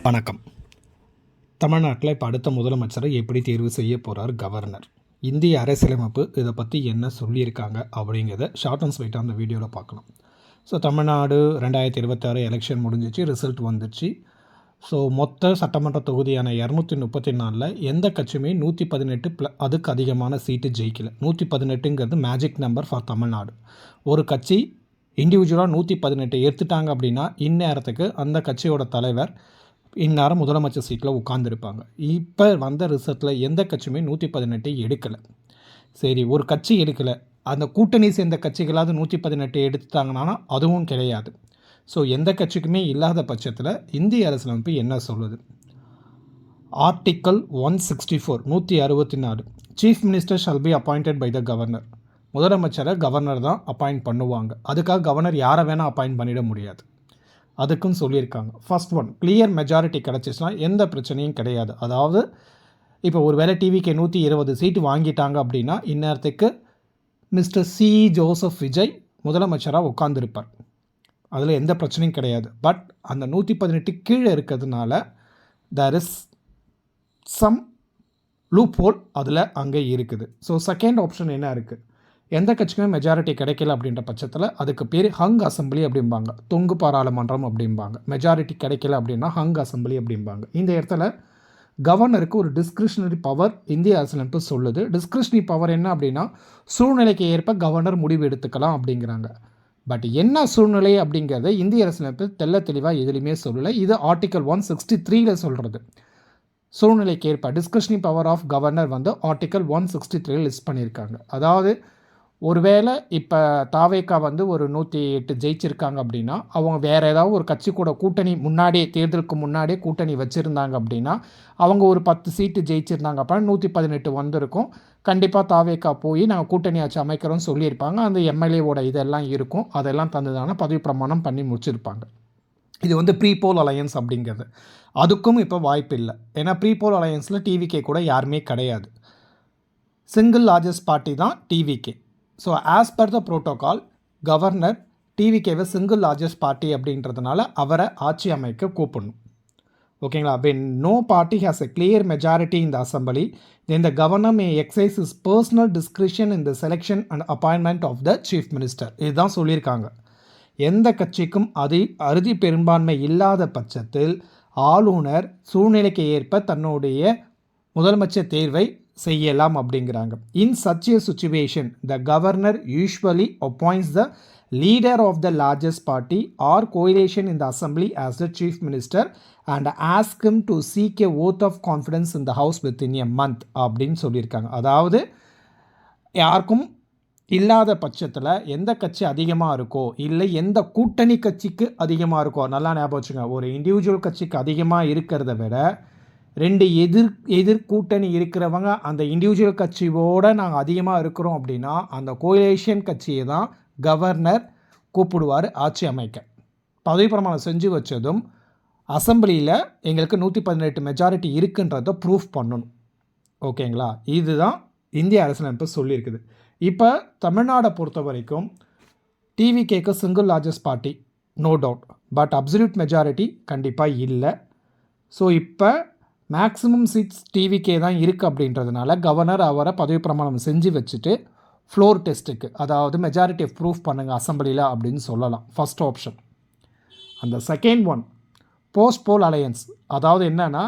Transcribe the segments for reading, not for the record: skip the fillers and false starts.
வணக்கம். தமிழ்நாட்டில் இப்போ அடுத்த முதலமைச்சரை எப்படி தேர்வு செய்ய போகிறார் கவர்னர்? இந்திய அரசியலமைப்பு இதை பற்றி என்ன சொல்லியிருக்காங்க அப்படிங்கிறத ஷார்ட் அண்ட் ஸ்வீட்டாக அந்த வீடியோவில் பார்க்கலாம். ஸோ தமிழ்நாடு 2026 எலெக்ஷன் முடிஞ்சிச்சு, ரிசல்ட் வந்துச்சு. ஸோ மொத்த சட்டமன்ற தொகுதியான 234 எந்த கட்சியுமே 118 அதுக்கு அதிகமான சீட்டு ஜெயிக்கலை. 118ங்கிறது மேஜிக் நம்பர் ஃபார் தமிழ்நாடு. ஒரு கட்சி இண்டிவிஜுவலாக 118 எடுத்துட்டாங்க அப்படின்னா இந்நேரத்துக்கு அந்த கட்சியோட தலைவர் இந்நேரம் முதலமைச்சர் சீட்டில் உட்காந்துருப்பாங்க. இப்போ வந்த ரிசல்ட்டில் எந்த கட்சியுமே 118 எடுக்கலை. சரி, ஒரு கட்சி எடுக்கலை, அந்த கூட்டணி சேர்ந்த கட்சிகளாவது 118 எடுத்துட்டாங்கன்னா அதுவும் கிடையாது. ஸோ எந்த கட்சிக்குமே இல்லாத பட்சத்தில் இந்திய அரசியலமைப்பு என்ன சொல்லுது? Article 164 164 chief minister shall be appointed by the governor. முதலமைச்சரை கவர்னர் தான் அப்பாயிண்ட் பண்ணுவாங்க. அதுக்காக கவர்னர் யாரை வேணால் அப்பாயிண்ட் பண்ணிட முடியாது. அதுக்கும் சொல்லியிருக்காங்க. ஃபர்ஸ்ட் ஒன், கிளியர் மெஜாரிட்டி கிடச்சிச்சுன்னா எந்த பிரச்சனையும் கிடையாது. அதாவது இப்போ ஒரு வேளை டிவிக்கு 120 சீட்டு வாங்கிட்டாங்க அப்படின்னா இந்நேரத்துக்கு மிஸ்டர் சி ஜோசப் விஜய் முதலமைச்சராக உட்காந்துருப்பார். அதில் எந்த பிரச்சனையும் கிடையாது. பட் அந்த 118 கீழே இருக்கிறதுனால there is some loophole அதில் அங்கே இருக்குது. ஸோ செகண்ட் ஆப்ஷன் என்ன இருக்குது? எந்த கட்சிக்குமே மெஜாரிட்டி கிடைக்கல அப்படின்ற பட்சத்தில் அதுக்கு பேர் ஹங் அசம்பிளி அப்படிம்பாங்க, தொங்கு பாராளுமன்றம் அப்படிம்பாங்க. மெஜாரிட்டி கிடைக்கல அப்படின்னா ஹங் அசம்பிளி அப்படிம்பாங்க. இந்த இடத்துல கவர்னருக்கு ஒரு டிஸ்கிரிஷனரி பவர் இந்திய அரசியலமைப்பு சொல்லுது. டிஸ்கிரிஷனரி பவர் என்ன அப்படின்னா சூழ்நிலைக்கு ஏற்ப கவர்னர் முடிவு எடுத்துக்கலாம் அப்படிங்கிறாங்க. பட் என்ன சூழ்நிலை அப்படிங்கிறத இந்திய அரசியலமைப்பு தெளிவாக எதுலையுமே சொல்லலை. இது ஆர்டிக்கல் 163 சொல்கிறது. சூழ்நிலைக்கு ஏற்ப discretionary power of governor article 163 list பண்ணியிருக்காங்க. அதாவது ஒருவேளை இப்போ தாவேக்கா ஒரு 108 ஜெயிச்சிருக்காங்க அப்படின்னா அவங்க வேறு ஏதாவது ஒரு கட்சி கூட கூட்டணி முன்னாடியே தேர்தலுக்கு முன்னாடியே கூட்டணி வச்சுருந்தாங்க அப்படின்னா அவங்க ஒரு 10 சீட்டு ஜெயிச்சிருந்தாங்க அப்படின்னா 118 வந்திருக்கும். கண்டிப்பாக தாவேக்கா போய் நாங்கள் கூட்டணி ஆட்சி அமைக்கிறோன்னு சொல்லியிருப்பாங்க. அந்த எம்எல்ஏவோட இதெல்லாம் இருக்கும். அதெல்லாம் தந்ததான பதவி பிரமாணம் பண்ணி முடிச்சிருப்பாங்க. இது ப்ரீபோல் அலையன்ஸ் அப்படிங்கிறது. அதுக்கும் இப்போ வாய்ப்பு இல்லை. ஏன்னா ப்ரீபோல் அலையன்ஸில் டிவிகே கூட யாருமே கிடையாது. சிங்கிள் லார்ஜஸ்ட் பார்ட்டி தான் TVK. So as per the protocol governor டிவிகேவை சிங்கிள் லார்ஜஸ்ட் பார்ட்டி அப்படின்றதுனால அவரை ஆட்சி அமைக்க கூப்பிடணும். ஓகேங்களா? When no party has a clear majority in the assembly then the governor may exercise his personal discretion in the selection and appointment of the chief minister. இதுதான் சொல்லியிருக்காங்க. எந்த கட்சிக்கும் அறுதி பெரும்பான்மை இல்லாத பட்சத்தில் ஆளுநர் சூழ்நிலைக்கு ஏற்ப தன்னுடைய முதலமைச்சர் தேர்வை செய்யலாம் அப்படிங்கிறாங்க. In such a situation the governor usually appoints the leader of the largest party or coalition in the assembly as the chief minister and ask him to seek a oath of confidence in the house within a month அப்படின்னு சொல்லியிருக்காங்க. அதாவது யாருக்கும் இல்லாத பட்சத்தில் எந்த கட்சி அதிகமாக இருக்கோ இல்லை எந்த கூட்டணி கட்சிக்கு அதிகமாக இருக்கோ, நல்லா ஞாபகம் வச்சுங்க, ஒரு இண்டிவிஜுவல் கட்சிக்கு அதிகமாக இருக்கிறத விட 2 எதிர் கூட்டணி இருக்கிறவங்க அந்த இண்டிவிஜுவல் கட்சியோடு நாங்கள் அதிகமாக இருக்கிறோம் அப்படின்னா அந்த கோயிலேஷன் கட்சியை தான் கவர்னர் கூப்பிடுவார் ஆட்சி அமைக்க. பதவி பிரமாணம் செஞ்சு வச்சதும் அசம்பிளியில் எங்களுக்கு 118 மெஜாரிட்டி இருக்குன்றதை ப்ரூஃப் பண்ணணும். ஓகேங்களா? இதுதான் இந்திய அரசியலமைப்பு சொல்லியிருக்குது. இப்போ தமிழ்நாடை பொறுத்த வரைக்கும் டிவிகேக்கு single largest party no doubt, but absolute majority கண்டிப்பாக இல்லை. ஸோ இப்போ மேக்ஸிமம் சீட்ஸ் டிவிகே தான் இருக்குது அப்படின்றதுனால கவர்னர் அவரை பதவி பிரமாணம் செஞ்சு வச்சுட்டு ஃப்ளோர் டெஸ்ட்டுக்கு, அதாவது மெஜாரிட்டியை ப்ரூஃப் பண்ணுங்கள் அசம்பிளியில் அப்படின்னு சொல்லலாம். First option. அந்த second one post poll alliance. அதாவது என்னென்னா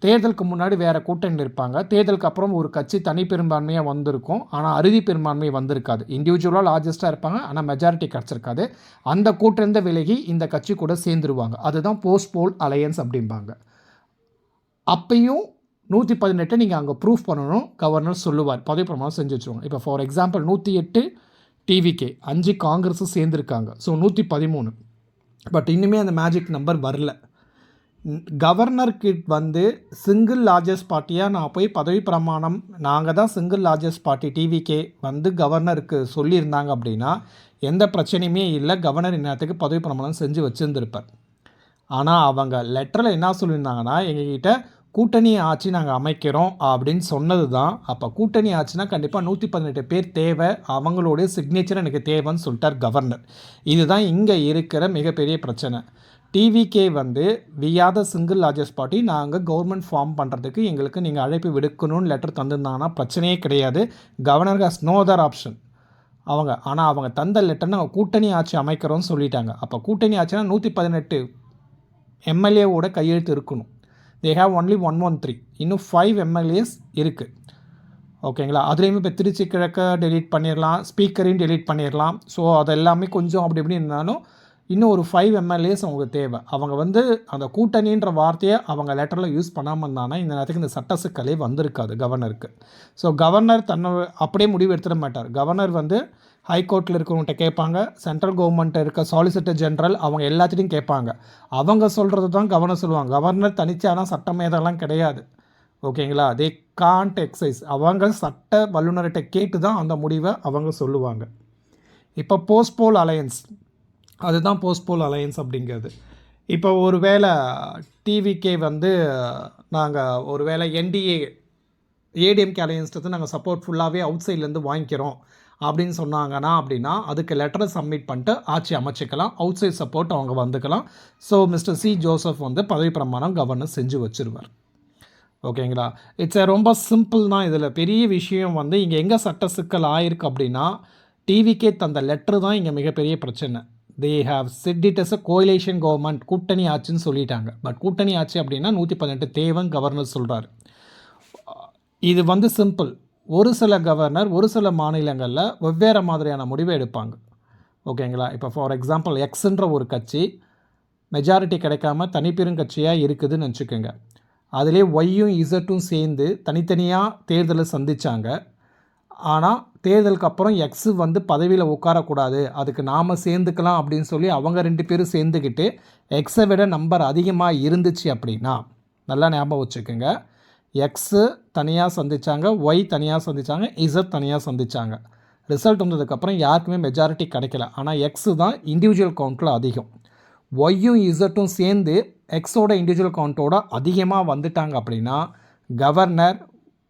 தேர்தலுக்கு முன்னாடி வேறு கூட்டணி இருப்பாங்க, தேர்தலுக்கு அப்புறம் ஒரு கட்சி தனி பெரும்பான்மையாக வந்திருக்கும், ஆனால் அறுதி பெரும்பான்மை வந்திருக்காது. இண்டிவிஜுவலாக லார்ஜஸ்ட்டாக இருப்பாங்க, ஆனால் மெஜாரிட்டி கிடச்சிருக்காது. அந்த கூட்டிலேருந்து விலகி இந்த கட்சி கூட சேர்ந்துருவாங்க. அதுதான் போஸ்ட் போல் அலையன்ஸ் அப்படிம்பாங்க. அப்பையும் 118 நீங்கள் அங்கே ப்ரூஃப் பண்ணணும், கவர்னர் சொல்லுவார், பதவி பிரமாணம் செஞ்சு வச்சுருவாங்க. இப்போ ஃபார் எக்ஸாம்பிள் 108 டிவிகே, 5 காங்கிரஸும் சேர்ந்துருக்காங்க, ஸோ 113. பட் இன்னுமே அந்த மேஜிக் நம்பர் வரல. கவர்னருக்கு சிங்கிள் லார்ஜஸ்ட் பார்ட்டியாக நான் போய் பதவி பிரமாணம் நாங்கள் தான் சிங்கிள் லார்ஜஸ்ட் பார்ட்டி டிவிகே கவர்னருக்கு சொல்லியிருந்தாங்க அப்படின்னா எந்த பிரச்சனையுமே இல்லை, கவர்னர் இந்நேரத்துக்கு பதவி பிரமாணம் செஞ்சு வச்சுருந்துருப்பார். ஆனால் அவங்க லெட்டரில் என்ன சொல்லியிருந்தாங்கன்னா எங்ககிட்ட கூட்டணி ஆட்சி நாங்கள் அமைக்கிறோம் அப்படின்னு சொன்னது தான். அப்போ கூட்டணி ஆட்சினா கண்டிப்பாக 118 பேர் தேவை, அவங்களுடைய சிக்னேச்சர் எனக்கு தேவைன்னு சொல்லிட்டார் கவர்னர். இதுதான் இங்கே இருக்கிற மிகப்பெரிய பிரச்சனை. டிவிகே வந்து we are the single largest party, நாங்கள் கவர்மெண்ட் ஃபார்ம் பண்ணுறதுக்கு எங்களுக்கு நீங்கள் அழைப்பு விடுக்கணும்னு லெட்டர் தந்திருந்தாங்கன்னா பிரச்சனையே கிடையாது. Governor has no other option ஆனால் அவங்க தந்த லெட்டர் நாங்கள் கூட்டணி ஆட்சி அமைக்கிறோன்னு சொல்லிட்டாங்க. அப்போ கூட்டணி ஆட்சினா 118 எம்எல்ஏவோட கையெழுத்து இருக்கணும். தே ஹேவ் ஒன்லி 113, இன்னும் 5 எம்எல்ஏஸ் இருக்குது. ஓகேங்களா? அதுலேயுமே இப்போ திருச்சி கிழக்க டெலீட் பண்ணிடலாம், ஸ்பீக்கரையும் டெலீட் பண்ணிடலாம். ஸோ அது எல்லாமே கொஞ்சம் அப்படி இப்படி இருந்தாலும் இன்னும் ஒரு 5 எம்எல்ஏஸ் அவங்களுக்கு தேவை. அவங்க வந்து அந்த கூட்டணின்ற வார்த்தையை அவங்க லெட்டரில் யூஸ் பண்ணாமல் இருந்தாங்கன்னா இந்த நேரத்துக்கு இந்த சட்ட சிக்கலே வந்திருக்காது கவர்னருக்கு. ஸோ கவர்னர் தன்னை அப்படியே முடிவு எடுத்துட மாட்டார். கவர்னர் வந்து ஹைகோர்ட்டில் இருக்கிறவங்கள்ட்ட கேட்பாங்க, சென்ட்ரல் கவர்மெண்ட்டை இருக்க சாலிசிட்டர் ஜென்ரல் அவங்க எல்லாத்தையும் கேட்பாங்க. அவங்க சொல்கிறது தான் கவர்னர் சொல்லுவாங்க. கவர்னர் தனிச்சாலாம் சட்டமேதெல்லாம் கிடையாது. ஓகேங்களா? தே காண்ட் எக்ஸைஸ். அவங்க சட்ட வல்லுநர்கிட்ட கேட்டு தான் அந்த முடிவை அவங்க சொல்லுவாங்க. இப்போ போஸ்ட்போல் அலையன்ஸ், அதுதான் போஸ்ட்போல் அலையன்ஸ் அப்படிங்கிறது. இப்போ ஒரு வேளை டிவிகே வந்து நாங்கள் ஒரு வேளை என்டிஏ ஏடிஎம்கே அலையன்ஸ்ட்டு நாங்கள் சப்போர்ட் ஃபுல்லாகவே அவுட் சைட்லேருந்து வாங்கிக்கிறோம் அப்படின்னு சொன்னாங்கன்னா அப்படின்னா அதுக்கு லெட்டரை சப்மிட் பண்ணிட்டு ஆட்சி அமைச்சிக்கலாம். அவுட் சைட் சப்போர்ட் அவங்க வந்துக்கலாம். ஸோ மிஸ்டர் சி ஜோசப் வந்து பதவி பிரமாணம் கவர்னர் செஞ்சு வச்சுருவார். ஓகேங்களா? இட்ஸ் ரொம்ப சிம்பிள் தான். இதில் பெரிய விஷயம் வந்து இங்கே எங்கே சட்ட சிக்கல் ஆயிருக்கு அப்படின்னா டிவிகே தந்த லெட்ரு தான் இங்கே மிகப்பெரிய பிரச்சனை. They have set it as a coalition government, கூட்டணி ஆட்சின்னு சொல்லிட்டாங்க. பட் கூட்டணி ஆட்சி அப்படின்னா 118 தேவன் கவர்னர் சொல்கிறார். இது வந்து சிம்பிள். ஒரு சில கவர்னர் ஒரு சில மாநிலங்களில் வெவ்வேறு மாதிரியான முடிவை எடுப்பாங்க. ஓகேங்களா? இப்போ ஃபார் எக்ஸாம்பிள் எக்ஸ்ன்ற ஒரு கட்சி மெஜாரிட்டி கிடைக்காம தனிப்பெருங்கட்சியாக இருக்குதுன்னு வச்சுக்கோங்க. அதிலே ஒய்யும் இசட்டும் சேர்ந்து தனித்தனியாக தேர்தலை சந்தித்தாங்க. ஆனால் தேர்தலுக்கு அப்புறம் எக்ஸு வந்து பதவியில் உட்காரக்கூடாது, அதுக்கு நாம் சேர்ந்துக்கலாம் அப்படின்னு சொல்லி அவங்க 2 பேரும் சேர்ந்துக்கிட்டு எக்ஸை விட நம்பர் அதிகமாக இருந்துச்சு அப்படின்னா, நல்லா ஞாபகம் வச்சுக்கோங்க, எக்ஸு தனியாக சந்தித்தாங்க, ஒய் தனியாக சந்தித்தாங்க, இசட் தனியாக சந்தித்தாங்க. ரிசல்ட் வந்ததுக்கப்புறம் யாருக்குமே மெஜாரிட்டி கிடைக்கல. ஆனால் எக்ஸு தான் இண்டிவிஜுவல் கவுண்ட்டில் அதிகம். ஒய்யும் இசட்டும் சேர்ந்து எக்ஸோட இண்டிவிஜுவல் கவுண்ட்டோட அதிகமாக வந்துட்டாங்க அப்படின்னா கவர்னர்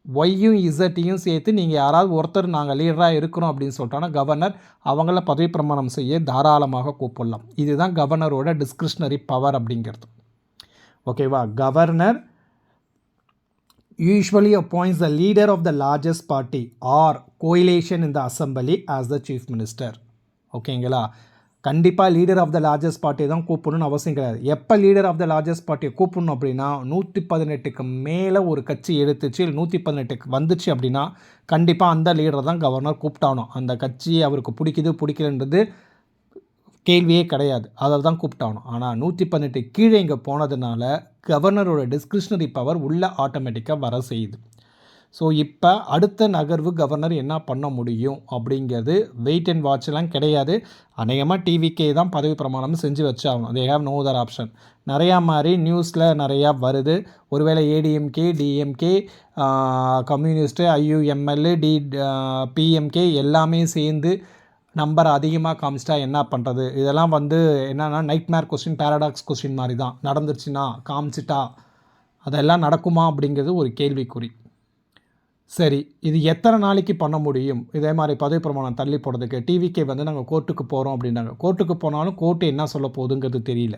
ஒய்யும் இசட்டையும் சேர்த்து நீங்கள் யாராவது ஒருத்தர் நாங்கள் லீடராக இருக்கிறோம் அப்படின்னு சொல்லிட்டோன்னா கவர்னர் அவங்கள பதவி பிரமாணம் செய்ய தாராளமாக கூப்பிடலாம். இதுதான் கவர்னரோட டிஸ்கிரிஷ்னரி பவர் அப்படிங்கிறது. ஓகேவா? Governor usually appoints the leader of the largest party or coalition in the assembly as the chief minister. ஓகேங்களா? கண்டிப்பாக லீடர் ஆஃப் த லார்ஜஸ்ட் பார்ட்டியை தான் கூப்பிடணும்னு அவசியம் கிடையாது. எப்போ லீடர் ஆஃப் த லார்ஜஸ்ட் பார்ட்டியை கூப்பிடணும் அப்படின்னா 118க்கு மேலே ஒரு கட்சி எடுத்துச்சு, 118க்கு வந்துச்சு அப்படின்னா கண்டிப்பாக அந்த லீடரை தான் கவர்னர் கூப்பிட்டாகணும். அந்த கட்சி அவருக்கு பிடிக்கலன்றது கேள்வியே கிடையாது, அதை தான் கூப்பிட்டாகணும். ஆனால் 118 கீழே இங்கே போனதுனால கவர்னரோட டிஸ்கிரிஷ்னரி பவர் உள்ள ஆட்டோமேட்டிக்காக வர செய்யுது. ஸோ இப்போ அடுத்த நகர்வு கவர்னர் என்ன பண்ண முடியும் அப்படிங்கிறது வெயிட் அண்ட் வாட்ச்லாம் கிடையாது. அநேகமாக டிவிகே தான் பதவி பிரமாணம் செஞ்சு வச்சாகணும். They have no other option. நிறையா மாதிரி நியூஸில் நிறையா வருது. ஒருவேளை ஏடிஎம்கே, டிஎம்கே, கம்யூனிஸ்ட்டு, ஐயுஎம்எல், பிஎம்கே எல்லாமே சேர்ந்து நம்பர் அதிகமாக காமிச்சிட்டா என்ன பண்ணுறது? இதெல்லாம் வந்து என்னென்னா நைட்மேர் கொஸ்டின், பேரடாக்ஸ் கொஸ்டின் மாதிரி தான். நடந்துருச்சுன்னா காமிச்சிட்டா அதெல்லாம் நடக்குமா அப்படிங்கிறது ஒரு கேள்விக்குறி. சரி, இது எத்தனை நாளைக்கு பண்ண முடியும்? இதே மாதிரி பதவி பிரமாணம் தள்ளி போடுறதுக்கு டிவிகே வந்து நாங்கள் கோர்ட்டுக்கு போகிறோம் அப்படின்னாங்க. கோர்ட்டுக்கு போனாலும் கோர்ட்டு என்ன சொல்ல போகுதுங்கிறது தெரியல.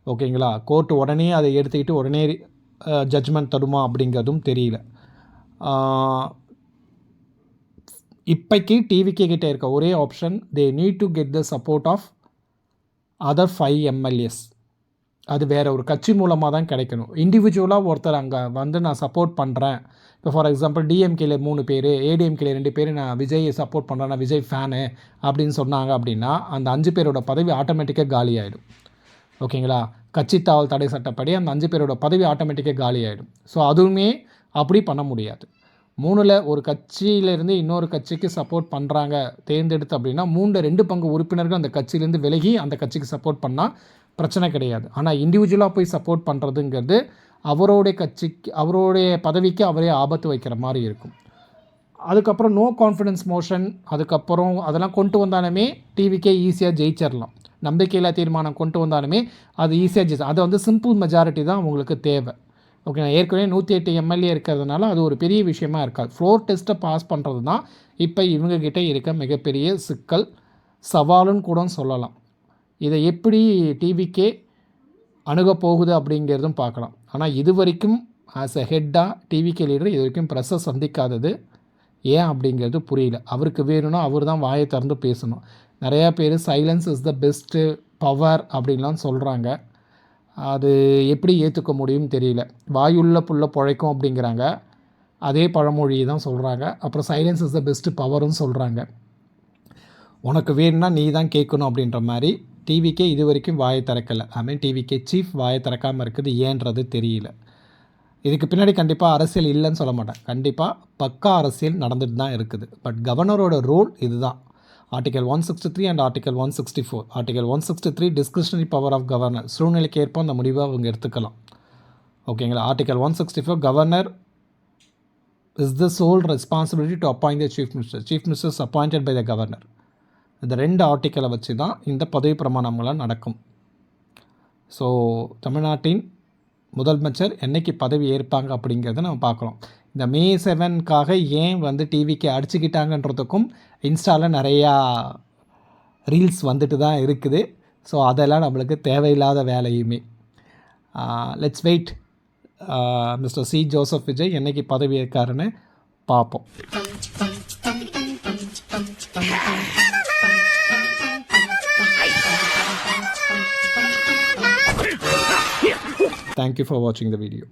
ஓகேங்களா? கோர்ட்டு உடனே அதை எடுத்துக்கிட்டு உடனே ஜட்ஜ்மெண்ட் தருமா அப்படிங்கிறதும் தெரியல. இப்போக்கி டிவிகே கிட்டே இருக்க ஒரே option, they need to get the support of other 5 MLAs. அது வேறு ஒரு கட்சி மூலமாக தான் கிடைக்கணும். இண்டிவிஜுவலாக ஒருத்தர் அங்கே வந்து நான் சப்போர்ட் பண்ணுறேன், இப்போ ஃபார் எக்ஸாம்பிள் டிஎம்கேல 3 பேர், ஏடிஎம்கேல 2 பேர் நான் விஜயை சப்போர்ட் பண்ணுறேன், நான் விஜய் ஃபேனு அப்படின்னு சொன்னாங்க அப்படின்னா அந்த 5 பேரோட பதவி ஆட்டோமேட்டிக்காக காலி ஆகிடும். ஓகேங்களா? கட்சி தாவல் தடை சட்டப்படி அந்த 5 பேரோட பதவி ஆட்டோமேட்டிக்காக காலி ஆகிடும். ஸோ அதுவுமே அப்படி பண்ண முடியாது. 3ல் ஒரு கட்சியிலேருந்து இன்னொரு கட்சிக்கு சப்போர்ட் பண்ணுறாங்க தேர்ந்தெடுத்து அப்படின்னா 2 பங்கு உறுப்பினர்கள் அந்த கட்சியிலேருந்து விலகி அந்த கட்சிக்கு சப்போர்ட் பண்ணால் பிரச்சனை கிடையாது. ஆனால் இண்டிவிஜுவலாக போய் சப்போர்ட் பண்ணுறதுங்கிறது அவருடைய கட்சிக்கு, அவருடைய பதவிக்கு அவரே ஆபத்து வைக்கிற மாதிரி இருக்கும். அதுக்கப்புறம் நோ கான்ஃபிடன்ஸ் மோஷன், அதுக்கப்புறம் அதெல்லாம் கொண்டு வந்தாலுமே டிவிக்கே ஈஸியாக ஜெயிச்சிடலாம். நம்பிக்கையில்லா தீர்மானம் கொண்டு வந்தாலுமே அது ஈஸியாக ஜெயிச்சு, அது வந்து சிம்பிள் மெஜாரிட்டி தான் உங்களுக்கு தேவை. ஓகே, ஏற்கனவே 108 எம்எல்ஏ இருக்கிறதுனால அது ஒரு பெரிய விஷயமா இருக்காது. ஃப்ளோர் டெஸ்ட்டை பாஸ் பண்ணுறது தான் இப்போ இவங்ககிட்ட இருக்க மிகப்பெரிய சிக்கல், சவாலுன்னு கூட சொல்லலாம். இதை எப்படி டிவிக்கே அணுக போகுது அப்படிங்கிறதும் பார்க்கலாம். ஆனால் இது வரைக்கும் ஆஸ் எ ஹெட்டாக டிவிகே லீடர் இது வரைக்கும் ப்ரெஸ்ஸை சந்திக்காதது ஏன் அப்படிங்கிறது புரியல. அவருக்கு வேணும்னா அவர் தான் வாயை திறந்து பேசணும். நிறையா பேர் silence is the best power அப்படின்லாம் சொல்கிறாங்க. அது எப்படி ஏற்றுக்க முடியும்னு தெரியல. வாயுள்ள புல்ல பிழைக்கும் அப்படிங்கிறாங்க, அதே பழமொழியை தான் சொல்கிறாங்க. அப்புறம் சைலன்ஸ் இஸ் த பெஸ்ட்டு பவர்னு சொல்கிறாங்க. உனக்கு வேணும்னா நீ தான் கேட்கணும் அப்படின்ற மாதிரி டிவிக்கே இது வரைக்கும் வாயை திறக்கலை. டிவிக்கே சீஃப் வாயை திறக்காமல் இருக்குது, ஏன்றது தெரியல. இதுக்கு பின்னாடி கண்டிப்பாக அரசியல் இல்லைன்னு சொல்ல மாட்டேன். கண்டிப்பாக பக்கா அரசியல் நடந்துட்டு தான் இருக்குது. பட் கவர்னரோட ரோல் இதுதான். Article 163 and article 164. Article 163 discretionary power of governor, சூழ்நிலைக்கு ஏற்ப அந்த முடிவை அவங்க எடுத்துக்கலாம். ஓகேங்களா. Article 164 governor is the sole responsibility to appoint the chief minister. Chief minister is appointed by the governor. இந்த 2 ஆர்டிக்கலை வச்சு தான் இந்த பதவி பிரமாணம்லாம் நடக்கும். ஸோ தமிழ்நாட்டின் முதலமைச்சர் என்னைக்கு பதவி ஏற்பாங்க அப்படிங்கிறத நம்ம பார்க்குறோம். இந்த மே 7க்காக ஏன் டிவிக்கு அடிச்சுக்கிட்டாங்கன்றதுக்கும் இன்ஸ்டாவில் நிறையா ரீல்ஸ் வந்துட்டு தான் இருக்குது. ஸோ அதெல்லாம் நம்மளுக்கு தேவையில்லாத வேலையுமே. Let's wait. Mister C Joseph Vijay என்னைக்கு பதவி ஏற்காருன்னு பார்ப்போம். Thank you for watching the video.